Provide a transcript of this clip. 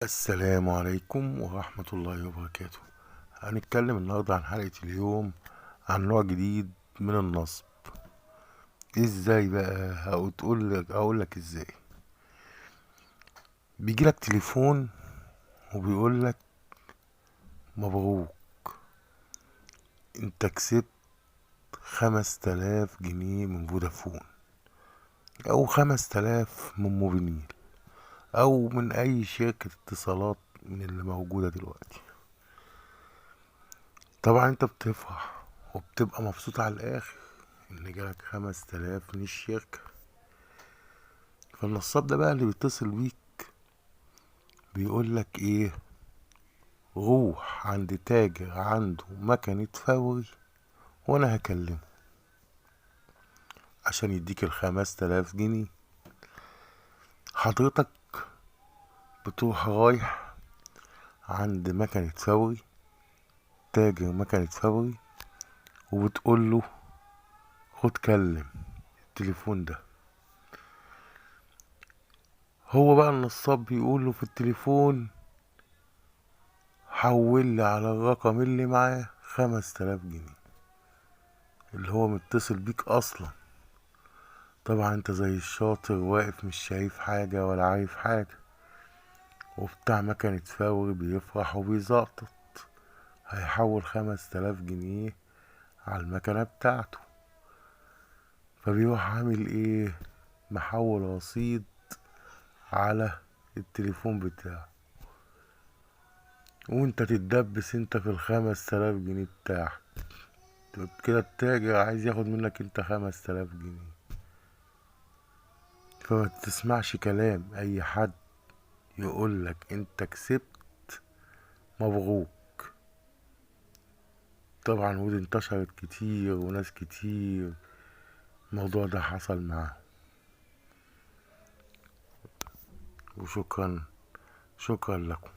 السلام عليكم ورحمة الله وبركاته. هنتكلم النهاردة عن حلقة اليوم عن نوع جديد من النصب. ازاي بقى؟ هقولك ازاي. بيجيلك تليفون وبيقولك مبروك، انت كسبت 5000 جنيه من فودافون، او 5000 من موبينيل، او من اي شركة اتصالات من اللي موجودة دلوقتي. طبعا انت بتفرح وبتبقى مبسوط على الاخر ان جالك 5000 من الشركة. فالنصاب ده بقى اللي بيتصل بيك بيقولك ايه: روح عند تاجر عنده مكنة فوري وانا هكلمه عشان يديك ال5000 جنيه. حضرتك بتروح رايح عند مكنة فوري، تاجر مكنة فوري، وبتقوله خد كلم التليفون ده. هو بقى النصاب بيقوله في التليفون: حول لي على الرقم اللي معاه 5000 جنيه اللي هو متصل بيك اصلا. طبعا انت زي الشاطر واقف مش شايف حاجة ولا عارف حاجة، وبتاع مكنة فوري بيفرح وبيزقطط، هيحول 5000 جنيه على المكنة بتاعته. فبيروح عامل ايه؟ محول رصيد على التليفون بتاعه، وانت تتدبس انت في ال5000 جنيه بتاعك. كده التاجر عايز ياخد منك انت 5000 جنيه. فما تسمعش كلام اي حد يقولك انت كسبت مبروك. طبعا ودي انتشرت كتير وناس كتير الموضوع ده حصل معاهم. وشكرا، شكرا لكم.